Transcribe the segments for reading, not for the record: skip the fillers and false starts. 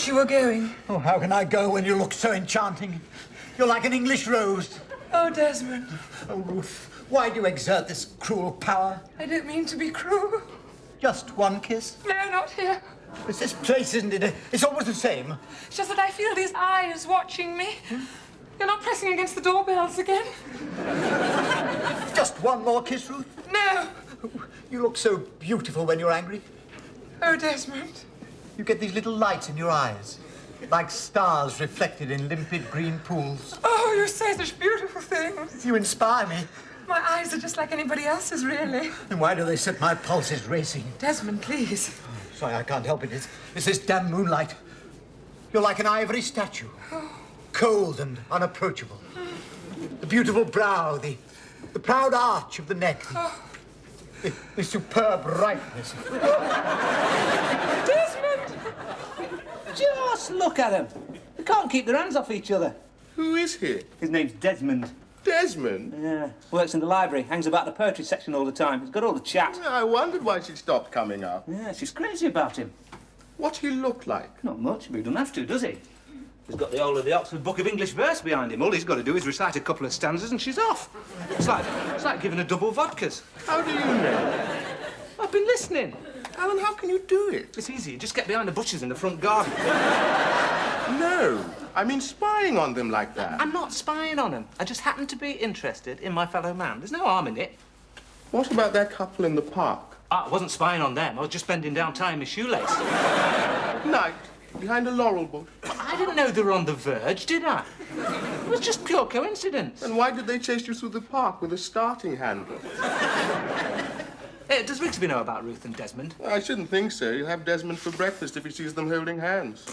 thought you were going. Oh, how can I go when you look so enchanting? You're like an English rose. Oh, Desmond. Oh, Ruth, why do you exert this cruel power? I don't mean to be cruel. Just one kiss? No, not here. It's this place, isn't it? It's always the same. It's just that I feel these eyes watching me. You're not pressing against the doorbells again? Just one more kiss, Ruth? No. You look so beautiful when you're angry. Oh, Desmond. You get these little lights in your eyes, like stars reflected in limpid green pools. Oh, you say such beautiful things. You inspire me. My eyes are just like anybody else's, really. Then why do they set my pulses racing? Desmond, please. Sorry, I can't help it. It's this damn moonlight. You're like an ivory statue. Cold and unapproachable. The beautiful brow, the proud arch of the neck. The superb ripeness. Desmond! Just look at them. They can't keep their hands off each other. Who is he? His name's Desmond. Desmond? Yeah. Works in the library, hangs about the poetry section all the time. He's got all the chat. I wondered why she stopped coming up. Yeah, she's crazy about him. What he look like? Not much, but he doesn't have to, does he? He's got the whole of the Oxford Book of English Verse behind him. All he's got to do is recite a couple of stanzas and she's off. It's like giving her double vodkas. How do you know? I've been listening. Alan, how can you do it? It's easy. You just get behind the bushes in the front garden. No, I mean spying on them like that. I'm not spying on them. I just happen to be interested in my fellow man. There's no harm in it. What about that couple in the park? I wasn't spying on them. I was just bending down tying my shoelace. Night, behind a laurel bush. I didn't know they were on the verge, did I? It was just pure coincidence. And why did they chase you through the park with a starting handle? Does Rigsby know about Ruth and Desmond? I shouldn't think so. He'll have Desmond for breakfast if he sees them holding hands.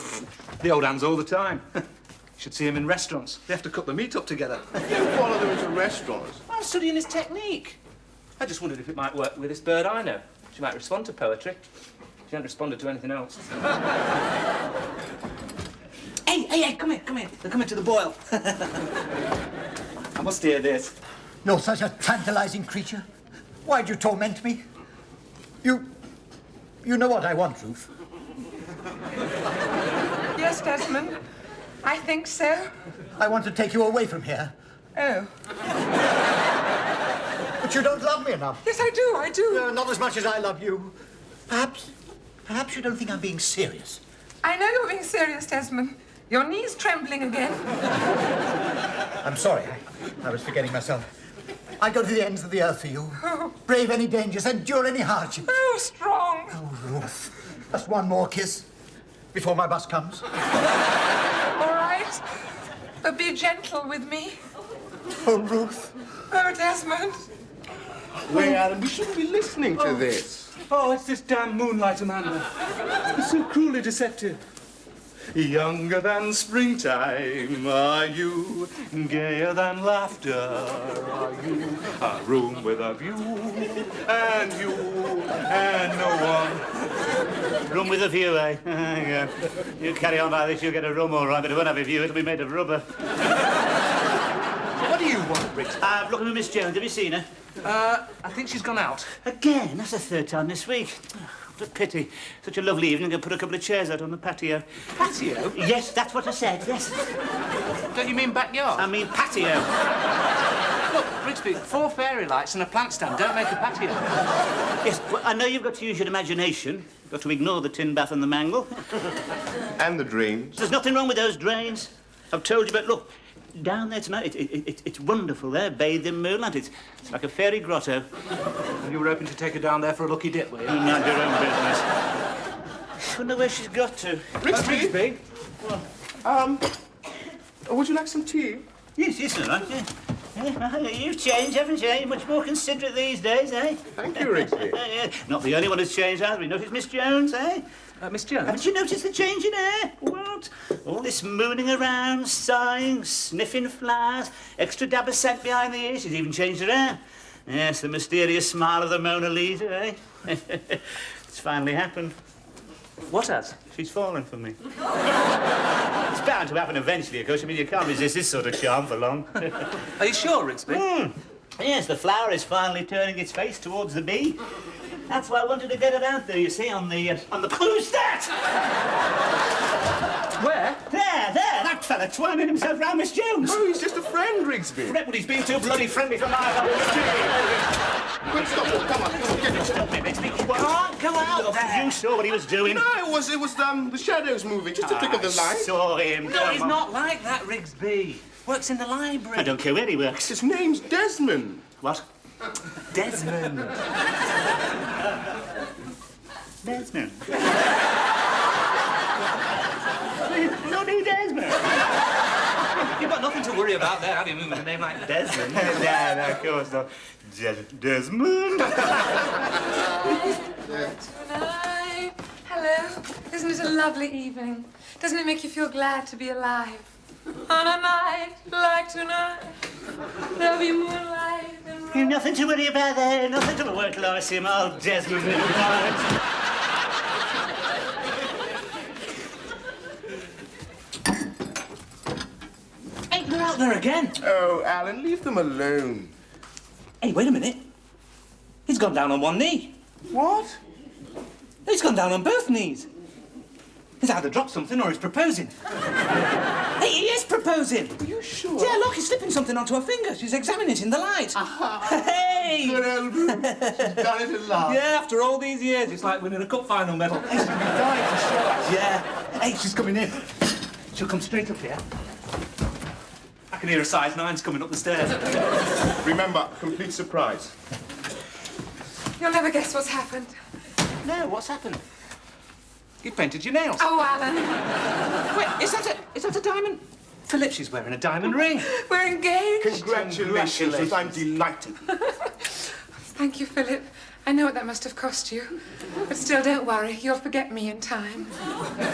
They hold hands all the time. You should see him in restaurants. They have to cook the meat up together. You follow them into restaurants. I'm studying his technique. I just wondered if it might work with this bird I know. She might respond to poetry. She hasn't responded to anything else. Hey, come here. They're coming to the boil. I must hear this. You're such a tantalizing creature. Why'd you torment me? You know what I want, Ruth. Yes, Desmond. I think so. I want to take you away from here. Oh. But you don't love me enough. Yes, I do. Not as much as I love you. Perhaps you don't think I'm being serious. I know you're being serious, Desmond. Your knee's trembling again. I'm sorry. I was forgetting myself. I go to the ends of the earth for you. Oh. Brave any dangers, endure any hardships. Oh, strong. Oh, Ruth. Just one more kiss before my bus comes. All right. But be gentle with me. Oh, Ruth. Oh, Desmond. Wait, Alan, we shouldn't be listening to this. Oh, it's this damn moonlight, Amanda. It's so cruelly deceptive. Younger than springtime are you, gayer than laughter are you, a room with a view, and you, and no one. Room with a view, eh? Yeah. You carry on like this, you'll get a room all right, but it won't have a view, it'll be made of rubber. What do you want, Riggs? I'm looking for Miss Jones. Have you seen her? I think she's gone out. Again? That's the third time this week. What a pity. Such a lovely evening. I'll put a couple of chairs out on the patio. Patio? Yes, that's what I said, yes. Don't you mean backyard? I mean patio. Look, Rigsby, 4 fairy lights and a plant stand don't make a patio. Yes, well, I know you've got to use your imagination. You've got to ignore the tin bath and the mangle. And the dreams. There's nothing wrong with those drains. I've told you, but look, down there tonight, it's wonderful there, bathed in moonlight. It's like a fairy grotto. And you were hoping to take her down there for a lucky dip, were you? Mind your own business. I wonder where she's got to. Rigsby? Would you like some tea? Yes, all right, yeah. You've changed, haven't you? You're much more considerate these days, eh? Thank you, Rigsby. Yeah. Not the only one who's changed, either. You noticed Miss Jones, eh? Miss Jones? Haven't you noticed the change in her? What? All this mooning around, sighing, sniffing flowers, extra dab of scent behind the ears. She's even changed her hair. Yes, the mysterious smile of the Mona Lisa, eh? It's finally happened. What has? She's fallen for me. It's bound to happen eventually, of course. I mean, you can't resist this sort of charm for long. Are you sure, Rigsby? Yes, the flower is finally turning its face towards the bee. That's why I wanted to get it out there, you see, on the blue stat! There, that fella twining himself round Miss Jones. Oh, he's just a friend, Rigsby. But he's been too bloody friendly for my life. Quick, stop it. Come on, get it. Stop it, Rigsby. Can't go out there. You saw what he was doing. No, it was the shadows moving, just a flick of the light. Saw him. No, he's not like that, Rigsby. Works in the library. I don't care where he works. His name's Desmond. What? Desmond. Desmond. Bloody Desmond. You've got nothing to worry about there, have you, moving a name like Desmond? No, of course not. Desmond. Tonight. Hello. Isn't it a lovely evening? Doesn't it make you feel glad to be alive? On a night like tonight, there'll be moonlight and You've nothing to worry about there. Nothing to worry till I see him all Desmond. Hey, they're out there again. Oh, Alan, leave them alone. Hey, wait a minute. He's gone down on one knee. What? He's gone down on both knees. He's either dropped something or he's proposing. Hey, he is proposing. Are you sure? Yeah, look, he's slipping something onto her finger. She's examining it in the light. Hey! Good old Boo. She's done it at last. Yeah, after all these years, it's like winning a cup final medal. She's dying to show us. Yeah. Hey, she's coming in. She'll come straight up here. I can hear a size 9's coming up the stairs. Remember, complete surprise. you'll never guess what's happened. No, what's happened? You painted your nails. Oh, Alan, Wait, is that a diamond? Philip, she's wearing a diamond ring. we're engaged. Congratulations. I'm delighted. Thank you, Philip. I know what that must have cost you. But still, don't worry. You'll forget me in time.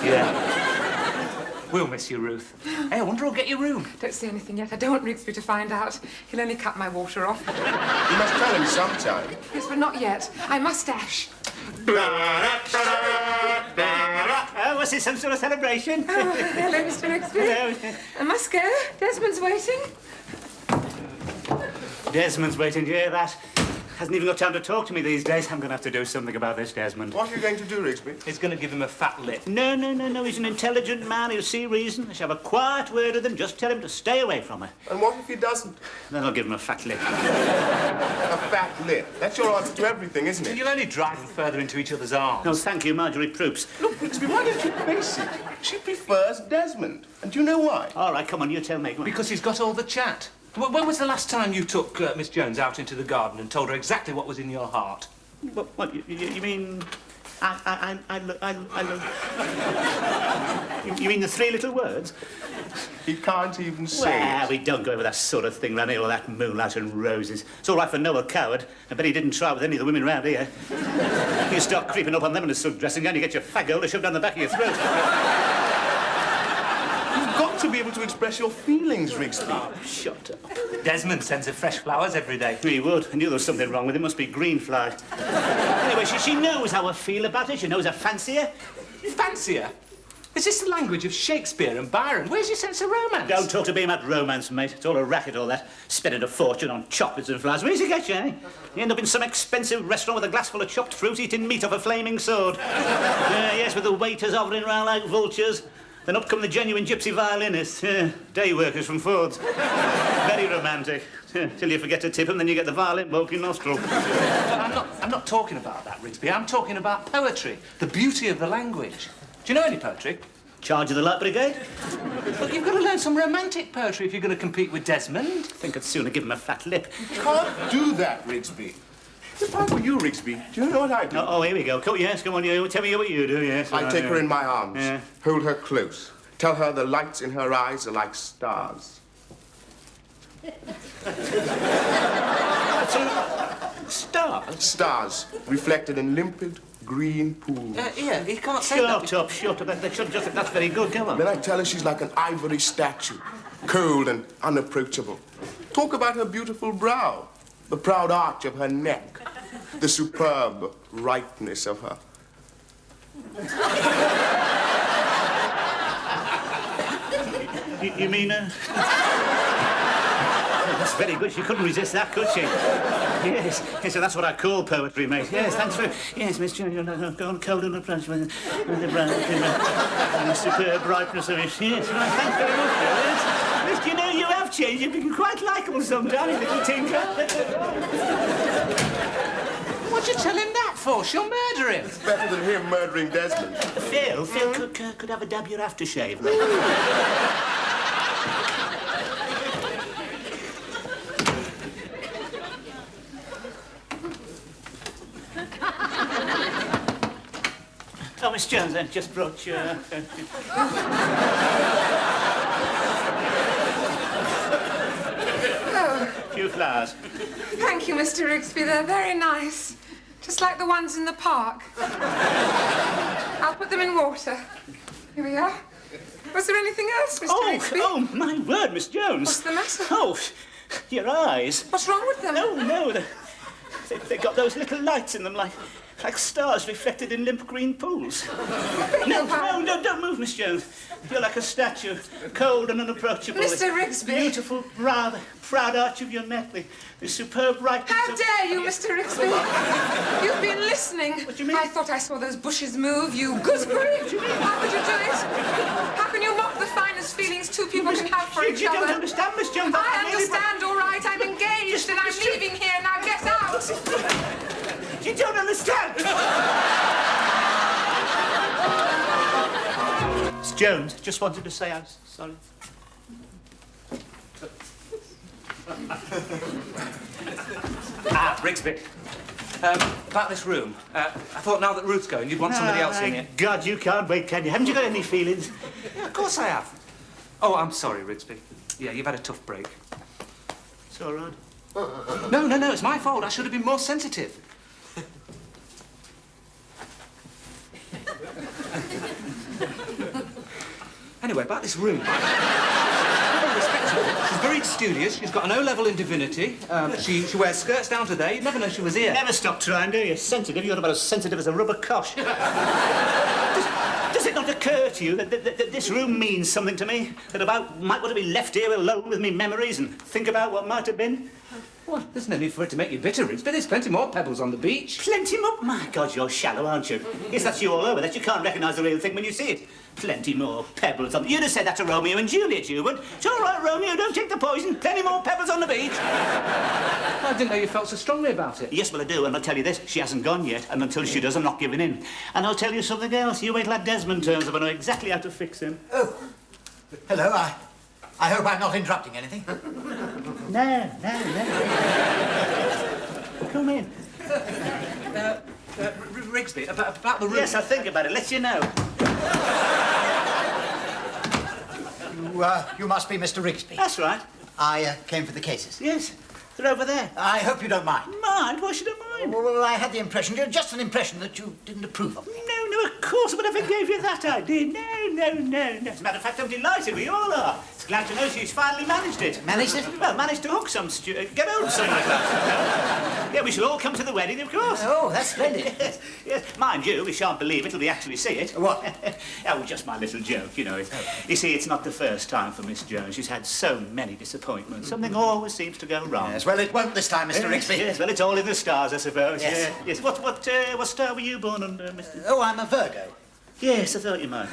Yeah. We'll miss you, Ruth. Hey, I wonder who'll get your room. Don't say anything yet. I don't want Rigsby to find out. He'll only cut my water off. You must tell him sometime. Yes, but not yet. I must dash. Oh, was it some sort of celebration? Oh, hello, Mr. Rigsby. I must go. Desmond's waiting. Desmond's waiting to hear that. Hasn't even got time to talk to me these days. I'm going to have to do something about this, Desmond. What are you going to do, Rigsby? He's going to give him a fat lip. No. He's an intelligent man. He'll see reason. I shall have a quiet word with him. Just tell him to stay away from her. And what if he doesn't? Then I'll give him a fat lip. A fat lip. That's your answer to everything, isn't it? You'll only drive them further into each other's arms. No, thank you, Marjorie Proops. Look, Rigsby, why don't you face it? She prefers Desmond. And do you know why? All right, come on, you tell me. Come on. Because he's got all the chat. When was the last time you took Miss Jones out into the garden and told her exactly what was in your heart? What you mean? You mean the three little words? He can't even say Well, it. we don't go over that sort of thing round here, all that moonlight and roses. It's all right for Noah Coward. I bet he didn't try with any of the women round here. You start creeping up on them in a silk dressing gown, you get your fag hole shoved down the back of your throat. You've got to be able to express your feelings, Rigsby. Shut up. Desmond sends her fresh flowers every day. He would. I knew there was something wrong with him. Must be green fly. Anyway, she knows how I feel about it. She knows I fancy her. Fancy her? Is this the language of Shakespeare and Byron? Where's your sense of romance? Don't talk to me about romance, mate. It's all a racket, all that. Spending a fortune on chocolates and flowers. Where's he get you, eh? You end up in some expensive restaurant with a glass full of chopped fruit, eating meat off a flaming sword. Yes, with the waiters hovering around like vultures. Then up come the genuine gypsy violinists. Day workers from Ford's. Very romantic. Till you forget to tip them, then you get the violin poke in nostril. I'm not talking about that, Rigsby. I'm talking about poetry, the beauty of the language. Do you know any poetry? Charge of the Light Brigade? Look, you've got to learn some romantic poetry if you're going to compete with Desmond. I think I'd sooner give him a fat lip. You can't do that, Rigsby. If I were you, Rigsby, do you know what I'd do? Oh, here we go. Yes, come on, you. Tell me what you do, yes. I'd take her in my arms, Yeah. hold her close, tell her the lights in her eyes are like stars. Stars? Stars reflected in limpid green pools. Yeah, he can't say that. Shut up. That's very good. Come on. Then I tell her she's like an ivory statue, cold and unapproachable. Talk about her beautiful brow, the proud arch of her neck, the superb ripeness of her. You mean, That's very good. She couldn't resist that, could she? Yes, yes, so that's what I call poetry, mate. Yes, thanks for... Yes, Miss Jones, you're gone cold and approach with the brown and the superb brightness of it. Yes, right, thanks very much, yes. Miss, you know, you have changed. You've become quite likeable sometimes, little tinker. What'd you tell him that for? She'll murder him. It's better than him murdering Desmond. Phil could have a dab your aftershave, mate. Oh, Miss Jones, I just brought you... few flowers. Thank you, Mr. Rigsby. They're very nice. Just like the ones in the park. I'll put them in water. Here we are. Was there anything else, Mr. Rigsby? Oh, my word, Miss Jones. What's the matter? Oh, your eyes. What's wrong with them? No, they've got those little lights in them, like stars reflected in limp green pools. No, don't move, Miss Jones. You're like a statue, cold and unapproachable. Mr. Rigsby. Beautiful brow, the proud arch of your neck, the superb brightness How of... dare you, Mr. Rigsby? You've been listening. What do you mean? I thought I saw those bushes move, you gooseberry. How could you do it? How can you mock the finest feelings two people can have for each You other? don't understand, Miss Jones. I understand, all right. I'm engaged and I'm leaving here. Now get out. You don't understand! Miss Jones, just wanted to say I was sorry. Rigsby. About this room. I thought now that Ruth's going, you'd want somebody else in it. God, you can't wait, can you? Haven't you got any feelings? Yeah, of course I have. Oh, I'm sorry, Rigsby. Yeah, you've had a tough break. It's all right. No, it's my fault. I should have been more sensitive. Anyway, about this room. Very respectable. She's very studious. She's got an O-level in divinity. She wears skirts down to there. You'd never know she was here. Never stop trying, do you? Sensitive. You're about as sensitive as a rubber cosh. Does it not occur to you that this room means something to me? That I might want to be left here alone with me memories and think about what might have been? Well, there's no need for it to make you bitter, Rigsby. There's plenty more pebbles on the beach. Plenty more? My God, you're shallow, aren't you? Yes, that's you all over. That you can't recognise the real thing when you see it. Plenty more pebbles on... You'd have said that to Romeo and Juliet, you would. It's all right, Romeo, don't take the poison. Plenty more pebbles on the beach. I didn't know you felt so strongly about it. Yes, well, I do, and I'll tell you this. She hasn't gone yet, and until she does, I'm not giving in. And I'll tell you something else. You wait till that Desmond turns up. I know exactly how to fix him. Oh, hello. I hope I'm not interrupting anything. No. Come in. Rigsby, about the room. Yes, I'll think about it. Let you know. You must be Mr. Rigsby. That's right. I came for the cases. Yes, they're over there. I hope you don't mind. Mind? Why should I mind? Well, I had the impression, just an impression, that you didn't approve of me. No, of course I would never gave you that idea. No. As a matter of fact, I'm delighted. We all are. Glad to know she's finally managed it. Managed it? Well, managed to hook some get hold of some like that. Yeah, we shall all come to the wedding, of course. Oh, that's splendid. Yes. Mind you, we shan't believe it till we actually see it. What? Oh, just my little joke, you know. You see, it's not the first time for Miss Jones. She's had so many disappointments. Something always seems to go wrong. Yes, well, it won't this time, Mr. Rigsby. Yes, well, it's all in the stars, I suppose. Yes. Yes. What star were you born under, Mr.? Oh, I'm a Virgo. Yes, I thought you might.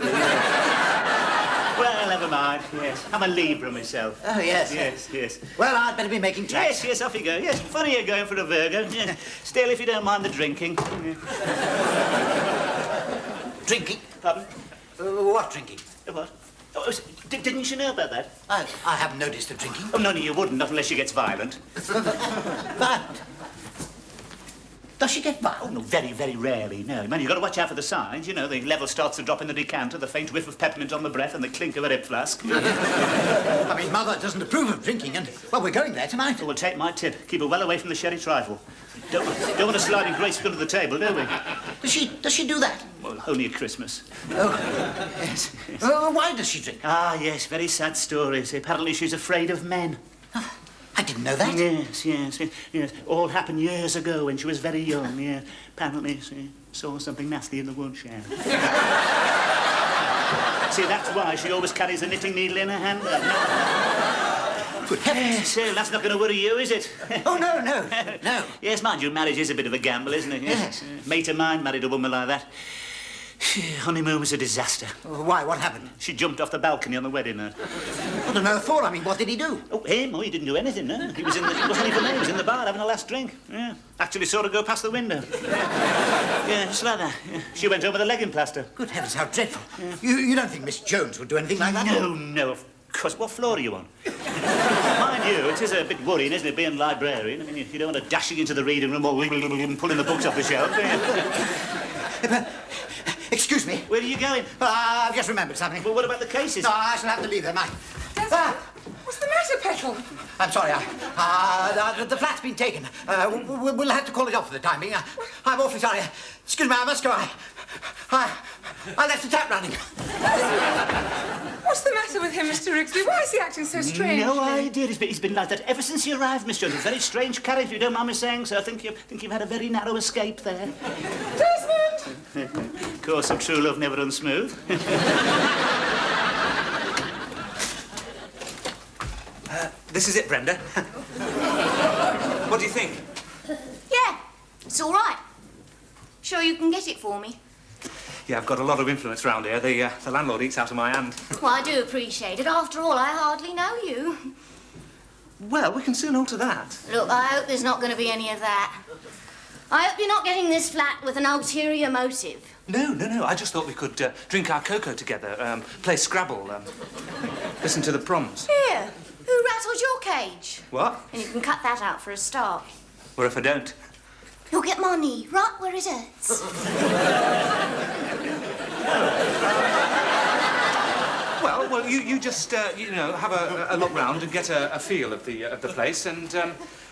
Well, never mind. Yes, I'm a Libra myself. Oh, yes. Yes. Well, I'd better be making tracks. Yes, off you go. Yes, funny you're going for a Virgo. Yes. Still, if you don't mind the drinking. Drinking? Pardon? What drinking? What? Oh, didn't you know about that? I haven't noticed the drinking. Oh, no, you wouldn't, not unless she gets violent. Violent? Does she get violent? Oh, no, very, very rarely, no. Man, you've got to watch out for the signs. You know, the level starts to drop in the decanter, the faint whiff of peppermint on the breath, and the clink of a hip flask. I mean, Mother doesn't approve of drinking, and, well, we're going there tonight. Well, take my tip. Keep her well away from the sherry trifle. Don't want to slide in gracefully under the table, do we? Does she do that? Well, only at Christmas. Oh, yes. Why does she drink? Ah, yes, very sad stories. Apparently she's afraid of men. I didn't know that. Yes. All happened years ago when she was very young, yeah. Apparently she saw something nasty in the woodshed. See, that's why she always carries a knitting needle in her hand. Good heavens. Yes, that's not going to worry you, is it? Oh, no. Yes, mind you, marriage is a bit of a gamble, isn't it? Yes. Mate of mine married a woman like that. Honeymoon was a disaster. Why? What happened? She jumped off the balcony on the wedding night. What on earth for? I mean, what did he do? Oh, him? Oh, he didn't do anything, no. He wasn't even there. He was in the bar having a last drink. Yeah. Actually saw her go past the window. Yeah, just like that. Yeah. She went home with a leg in plaster. Good heavens, how dreadful. You don't think Miss Jones would do anything like that? No, of course. What floor are you on? Mind you, it is a bit worrying, isn't it, being librarian? I mean, you don't want to dashing into the reading room or pulling the books off the shelf, do you? Excuse me. Where are you going? I've just remembered something. Well, what about the cases? No, I shall have to leave them. What's the matter, Petrol? I'm sorry. The flat's been taken. We'll have to call it off for the time being. I'm awfully sorry. Excuse me, I must go. I left the tap running. What's the matter with him, Mr. Rigsby? Why is he acting so strange? No idea. He's been like that ever since he arrived, Miss Jones. A very strange character, you don't mind me saying so. I think you've had a very narrow escape there. Desmond! Course of true love never runs smooth. This is it, Brenda. What do you think? Yeah, it's all right. Sure you can get it for me? Yeah, I've got a lot of influence around here. The landlord eats out of my hand. Well, I do appreciate it. After all, I hardly know you. Well, we can soon alter that. Look, I hope there's not going to be any of that. I hope you're not getting this flat with an ulterior motive. No. I just thought we could drink our cocoa together, play Scrabble, listen to the proms. Here, who rattled your cage? What? And you can cut that out for a start. Or if I don't? You'll get my knee right where it hurts. Well, you just, have a look round and get a feel of the place, and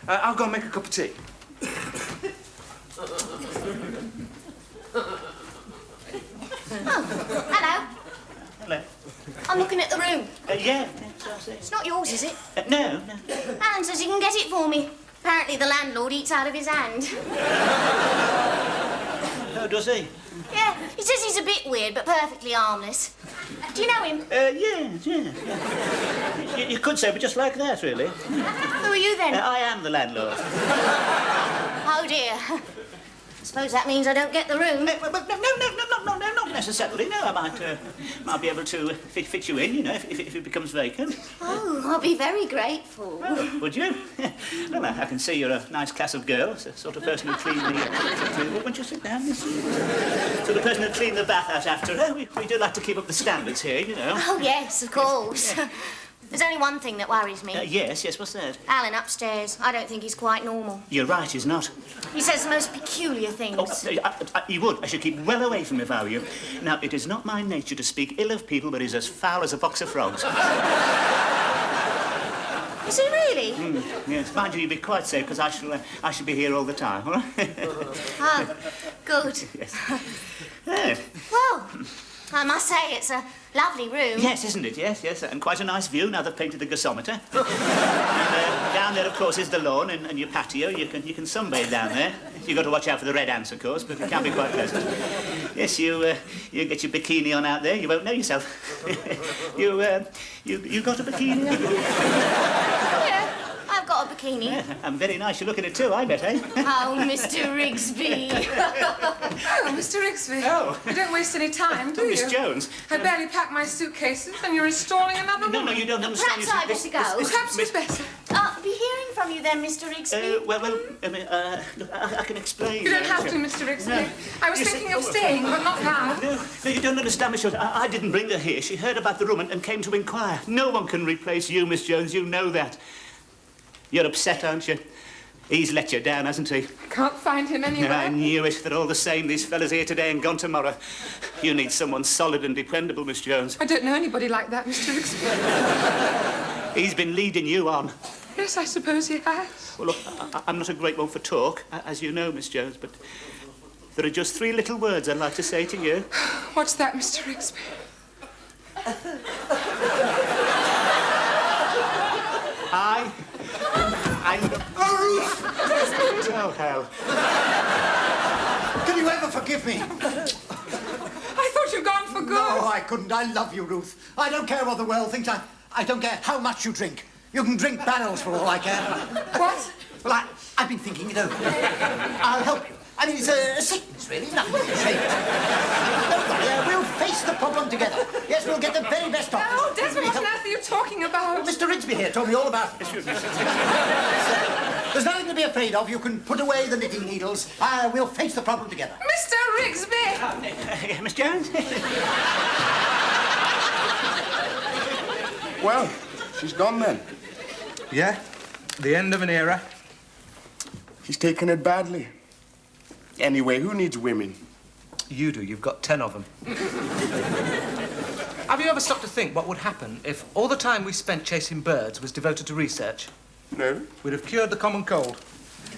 I'll go and make a cup of tea. Oh, hello. Hello. I'm looking at the room. Yeah. It's not yours, is it? No. Alan says he can get it for me. Apparently the landlord eats out of his hand. Oh, does he? Yeah, he says he's a bit weird, but perfectly harmless. Do you know him? Yeah. You could say, but just like that, really. Who are you then? I am the landlord. Oh dear. Suppose that means I don't get the room. But no, not necessarily. No, I might be able to fit you in, if it becomes vacant. Oh, I'll be very grateful. Oh, would you? Well, I can see you're a nice class of girl, the sort of person who clean the... Won't you sit down, miss? Sort of person who clean the bath out after her. We do like to keep up the standards here, Oh, yes, of course. There's only one thing that worries me. Yes, what's that? Alan upstairs. I don't think he's quite normal. You're right, he's not. He says the most peculiar things. Oh, he would. I should keep well away from him if I were you. Now, it is not my nature to speak ill of people, but he's as foul as a box of frogs. Is he really? Yes, mind you, you'll be quite safe, because I shall be here all the time, all right? Oh, good. Yes. Yeah. Well, I must say it's a lovely room. Yes, isn't it? Yes, and quite a nice view now they've painted the gasometer. And down there, of course, is the lawn and your patio. You can sunbathe down there. You've got to watch out for the red ants, of course, but it can be quite pleasant. Yes, you get your bikini on out there. You won't know yourself. You got a bikini on? Yeah, I've got a bikini. Yeah, and very nice. You're looking at too, I bet, eh? Oh, Mr. Rigsby. Oh, Mr. Rigsby. Oh. You don't waste any time, do you? Miss Jones. I barely packed my suitcases and you're installing another woman. No, you don't understand. Perhaps I'd better go. Perhaps you'd better. I'll be hearing from you then, Mr. Rigsby. Look, I can explain. You don't have to, Mr. Rigsby. No. I was You see- thinking of staying, but not now. No, you don't understand, Miss Jones. I didn't bring her here. She heard about the room and came to inquire. No one can replace you, Miss Jones. You know that. You're upset, aren't you? He's let you down, hasn't he? Can't find him anywhere. I knew it. They're all the same. These fellas here today and gone tomorrow. You need someone solid and dependable, Miss Jones. I don't know anybody like that, Mr. Rigsby. He's been leading you on. Yes, I suppose he has. Well, look, I'm not a great one for talk, as you know, Miss Jones, but there are just 3 little words I'd like to say to you. What's that, Mr. Rigsby? Oh, hell. Can you ever forgive me? I thought you'd gone for good. No, I couldn't. I love you, Ruth. I don't care what the world thinks. I don't care how much you drink. You can drink barrels for all I care. What? Well, I've been thinking it over. I'll help you. I mean, it's a sickness, really. Nothing to shame. Don't worry, we'll face the problem together. Yes, we'll get the very best doctors. Oh, Desmond, what on earth are you talking about? Mr. Rigsby here told me all about it. Excuse me. There's nothing to be afraid of. You can put away the knitting needles. We'll face the problem together. Mr. Rigsby! Miss Jones? Well, she's gone then. Yeah, the end of an era. He's taken it badly. Anyway, who needs women? You do. You've got 10 of them. Have you ever stopped to think what would happen if all the time we spent chasing birds was devoted to research? No. We'd have cured the common cold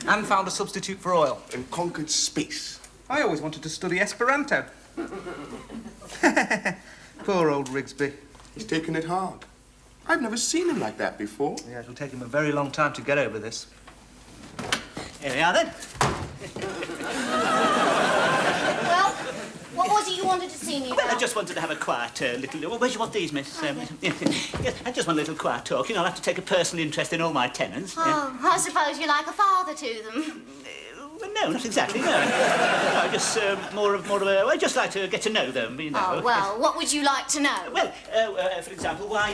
and found a substitute for oil. And conquered space. I always wanted to study Esperanto. Poor old Rigsby. He's taken it hard. I've never seen him like that before. Yeah, it'll take him a very long time to get over this. Here we are, then. Well, what was it you wanted to see me about? Well, I just wanted to have a quiet little... Well, where do you want these, miss? Yes, I just want a little quiet talk. You know, I'll have to take a personal interest in all my tenants. Oh, I suppose you're like a father to them. Well, no, not exactly, no. No, just more of a... I just like to get to know them, you know. Oh, well, what would you like to know? Well, for example, why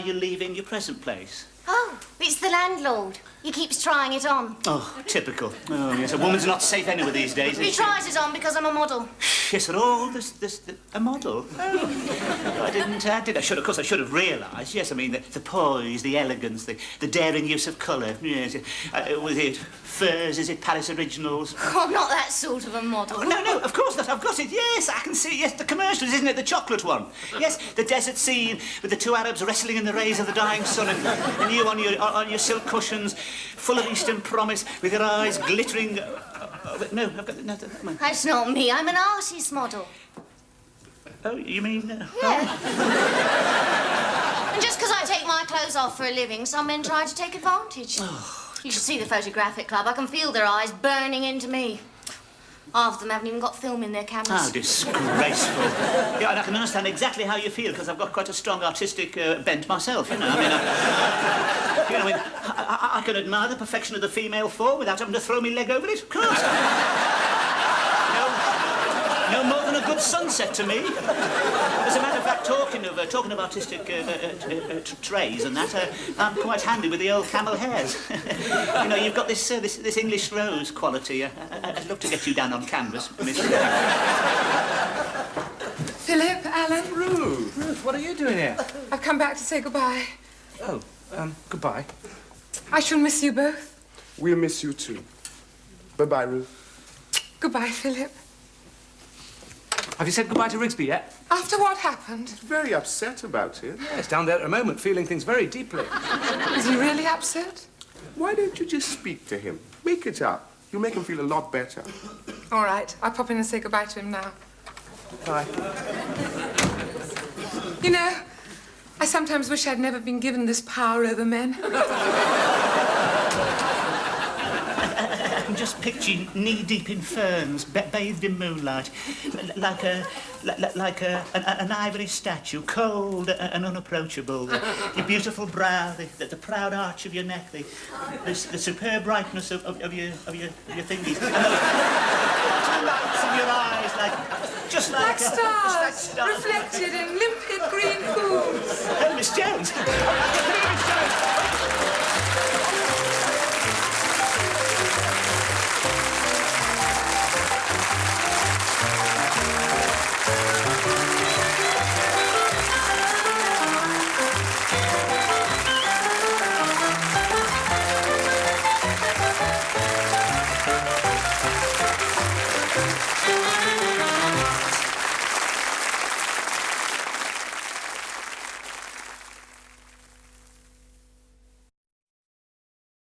you leaving your present place? Oh, it's the landlord. He keeps trying it on. Oh, typical. Oh, yes, a woman's not safe anywhere these days, He is she? tries it on because I'm a model. Yes, at all. A model. Oh. I should, of course, I should have realised. Yes, I mean, the poise, the elegance, the daring use of colour. Yes. Was it furs? Is it Paris Originals? Oh, I'm not that sort of a model. Oh, no, of course not. I've got it. Yes, I can see. Yes, the commercials, isn't it? The chocolate one. Yes, the desert scene with the two Arabs wrestling in the rays of the dying sun, and you on your silk cushions, full of Eastern promise, with your eyes glittering. No, I've got no. That's not me. I'm an artist model. Oh, you mean? Yeah. And just because I take my clothes off for a living, some men try to take advantage. You should see the photographic club. I can feel their eyes burning into me. Half of them haven't even got film in their cameras. How disgraceful. Yeah, and I can understand exactly how you feel, because I've got quite a strong artistic bent myself, you know. I mean, I can admire the perfection of the female form without having to throw my leg over it, of course. No more than a good sunset to me. As a matter of fact, talking of artistic trays and that, I'm quite handy with the old camel hairs. You know, you've got this English rose quality. I'd love to get you down on canvas, miss. Philip, Alan. Ruth, what are you doing here? I've come back to say goodbye. Oh, goodbye. I shall miss you both. We'll miss you too. Bye-bye, Ruth. Goodbye, Philip. Have you said goodbye to Rigsby yet? After what happened? Very upset about it. Yes, down there at the moment, feeling things very deeply. Is he really upset? Why don't you just speak to him? Make it up. You'll make him feel a lot better. All right, I'll pop in and say goodbye to him now. Bye. You know, I sometimes wish I'd never been given this power over men. I can just picture you knee-deep in ferns, bathed in moonlight, like an ivory statue, cold and unapproachable. Your beautiful brow, the proud arch of your neck, the superb brightness of your thingies, and the lights in your eyes, just Like stars, stars. reflected in limpid green pools. Oh, Miss Jones.